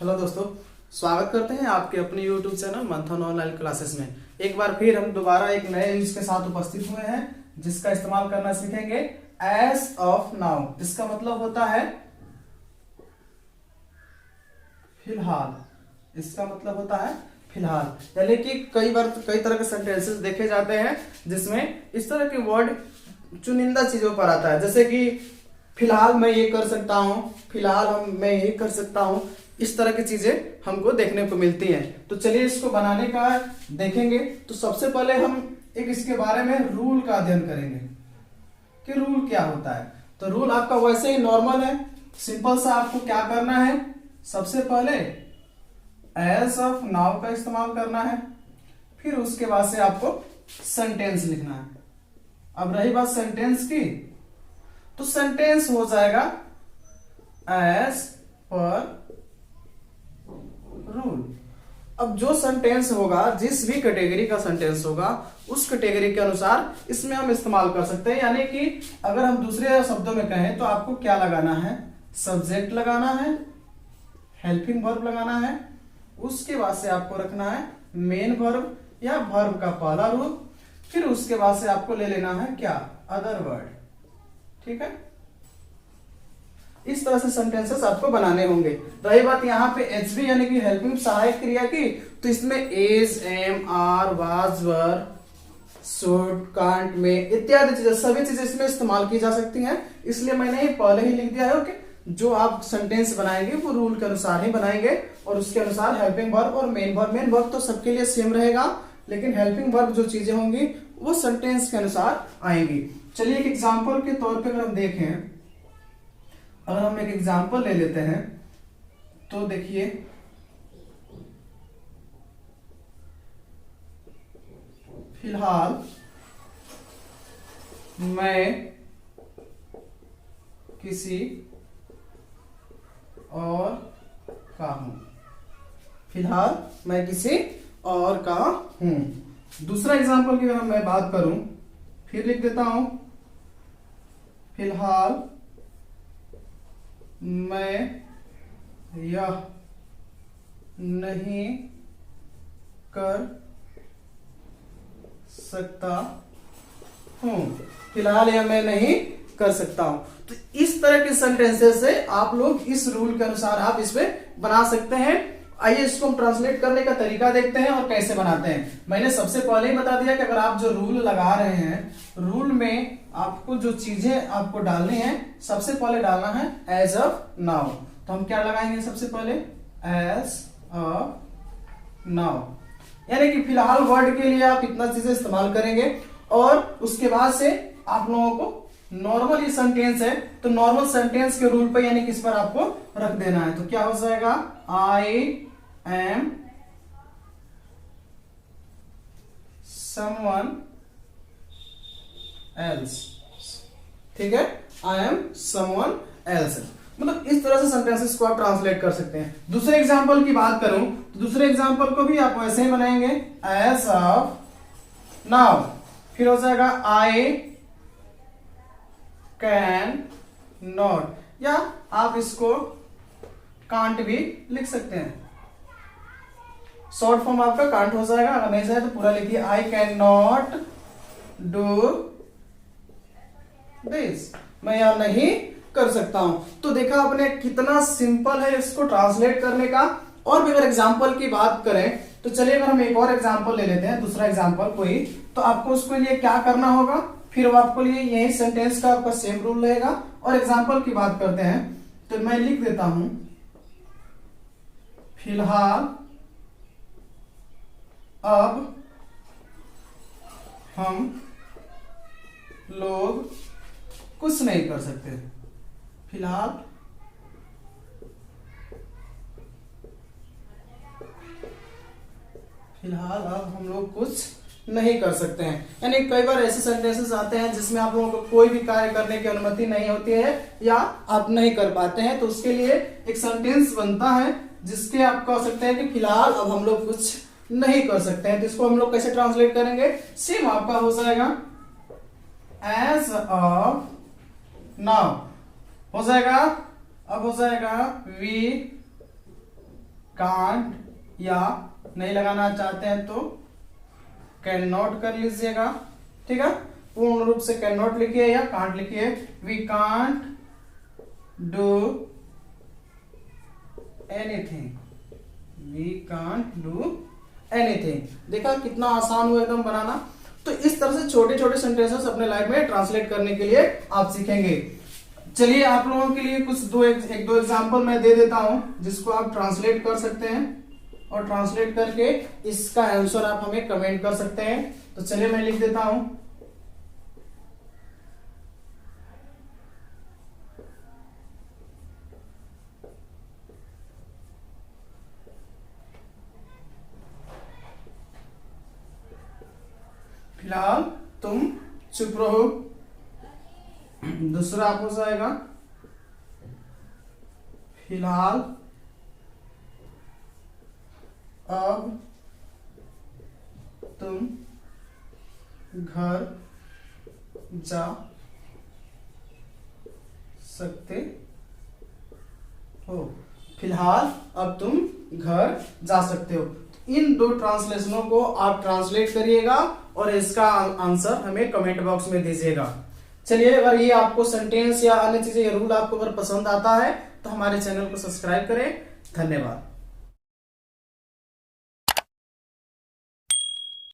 Hello दोस्तों, स्वागत करते हैं आपके अपने YouTube चैनल मंथन ऑनलाइन क्लासेस में। एक बार फिर हम दोबारा एक नए यूज के साथ उपस्थित हुए हैं जिसका इस्तेमाल करना सीखेंगे एज ऑफ नाउ। इसका मतलब होता है फिलहाल। इसका मतलब होता है फिलहाल, यानी कि कई बार कई तरह के सेंटेंसेस देखे जाते हैं जिसमें इस तरह के वर्ड चुनिंदा चीजों पर आता है, जैसे कि फिलहाल मैं ये कर सकता हूँ, फिलहाल मैं ये कर सकता हूँ। इस तरह की चीजें हमको देखने को मिलती हैं। तो चलिए इसको बनाने का देखेंगे। तो सबसे पहले हम एक इसके बारे में रूल का अध्ययन करेंगे कि रूल क्या होता है। तो रूल आपका वैसे ही नॉर्मल है, सिंपल सा। आपको क्या करना है, सबसे पहले एज ऑफ नाउ का इस्तेमाल करना है, फिर उसके बाद से आपको सेंटेंस लिखना है। अब रही बात सेंटेंस की, तो सेंटेंस हो जाएगा एज पर रूल। अब जो सेंटेंस होगा, जिस भी कैटेगरी का सेंटेंस होगा, उस कैटेगरी के अनुसार इसमें हम इस्तेमाल कर सकते हैं। यानी कि अगर हम दूसरे शब्दों में कहें तो आपको क्या लगाना है, सब्जेक्ट लगाना है, हेल्पिंग वर्ब लगाना है, उसके बाद से आपको रखना है मेन वर्ब या वर्ब का पहला रूप, फिर उसके बाद से आपको ले लेना है क्या, अदर वर्ड। ठीक है, इस तरह से सेंटेंसेस आपको बनाने होंगे। रही बात यहाँ पे एचबी यानी कि हेल्पिंग सहायक क्रिया की, तो इसमें is, am, are, was, were, should, can't, में इत्यादि चीजें, सभी चीजें इसमें इस्तेमाल की जा सकती हैं। इसलिए मैंने ये पहले ही लिख दिया है कि जो आप सेंटेंस बनाएंगे वो रूल के अनुसार ही बनाएंगे और उसके अनुसार हेल्पिंग वर्ब और मेन वर्ब। मेन वर्ब तो सबके लिए सेम रहेगा, लेकिन हेल्पिंग वर्ब जो चीजें होंगी वो सेंटेंस के अनुसार आएंगी। चलिए एक एग्जांपल के तौर पे अगर हम देखें, अगर हम एक एग्जांपल ले लेते हैं तो देखिए, फिलहाल मैं किसी और का हूं। फिलहाल मैं किसी और का हूं। दूसरा एग्जांपल की अगर मैं बात करूं, फिर लिख देता हूं, फिलहाल मैं यह नहीं कर सकता हूं। फिलहाल यह मैं नहीं कर सकता हूं। तो इस तरह के सेंटेंसेस से आप लोग इस रूल के अनुसार आप इसमें बना सकते हैं। आइए इसको हम ट्रांसलेट करने का तरीका देखते हैं और कैसे बनाते हैं। मैंने सबसे पहले ही बता दिया कि अगर आप जो रूल लगा रहे हैं, रूल में आपको जो चीजें आपको डालनी है, सबसे पहले डालना है एज ऑफ नाउ। तो हम क्या लगाएंगे, सबसे पहले एज ऑफ नाउ, यानी कि फिलहाल वर्ड के लिए आप इतना चीजें इस्तेमाल करेंगे। और उसके बाद से आप लोगों को नॉर्मल ये सेंटेंस है तो नॉर्मल सेंटेंस के रूल पे यानी किस पर आपको रख देना है। तो क्या हो जाएगा, आई एम समवन एल्स। ठीक है, आई एम समवन एल्स। मतलब इस तरह से सेंटेंसेस को आप ट्रांसलेट कर सकते हैं। दूसरे एग्जांपल की बात करूं तो दूसरे एग्जांपल को भी आप वैसे ही बनाएंगे एज ऑफ नाउ, फिर हो जाएगा आई कैन नॉट, या आप इसको कांट भी लिख सकते हैं। शॉर्ट फॉर्म आपका कांट हो जाएगा, अगर नहीं जाए तो पूरा लिखिए, I can not do this, मैं यह नहीं कर सकता हूं। तो देखा आपने कितना सिंपल है इसको ट्रांसलेट करने का। और भी अगर एग्जांपल की बात करें तो चलिए अगर हम एक और एग्जांपल ले लेते हैं, दूसरा एग्जांपल कोई, तो आपको उसके लिए क्या करना होगा, फिर वो आपको लिए यही सेंटेंस का आपका सेम रूल रहेगा। और एग्जांपल की बात करते हैं तो मैं लिख देता हूं, फिलहाल अब हम लोग कुछ नहीं कर सकते। फिलहाल अब हम लोग कुछ नहीं कर सकते हैं। यानी कई बार ऐसे सेंटेंसेस आते हैं जिसमें आप लोगों को कोई भी कार्य करने की अनुमति नहीं होती है या आप नहीं कर पाते हैं, तो उसके लिए एक सेंटेंस बनता है जिसके आप कह सकते हैं कि फिलहाल अब हम लोग कुछ नहीं कर सकते हैं। तो इसको हम लोग कैसे ट्रांसलेट करेंगे, सेम आपका हो जाएगा एज ऑफ नाउ, हो जाएगा, अब हो जाएगा वी कांट, या नहीं लगाना चाहते हैं तो कैन नॉट कर लीजिएगा। ठीक है, पूर्ण रूप से कैन नॉट लिखिए या कांट लिखिए। We can't do anything, we can't do anything. देखा कितना आसान हुआ एकदम बनाना। तो इस तरह से छोटे छोटे सेंटेंसेस अपने लाइफ में ट्रांसलेट करने के लिए आप सीखेंगे। चलिए आप लोगों के लिए कुछ दो एग्जांपल मैं दे देता हूं जिसको आप ट्रांसलेट कर सकते हैं, और ट्रांसलेट करके इसका आंसर आप हमें कमेंट कर सकते हैं। तो चलिए मैं लिख देता हूं। फिलहाल तुम चुप रहो। दूसरा आपको जाएगा, फिलहाल अब तुम घर जा सकते हो। फिलहाल अब तुम घर जा सकते हो। इन दो ट्रांसलेशनों को आप ट्रांसलेट करिएगा और इसका आंसर हमें कमेंट बॉक्स में दीजिएगा। चलिए, अगर ये आपको सेंटेंस या अन्य चीजें, रूल आपको अगर पसंद आता है तो हमारे चैनल को सब्सक्राइब करें। धन्यवाद।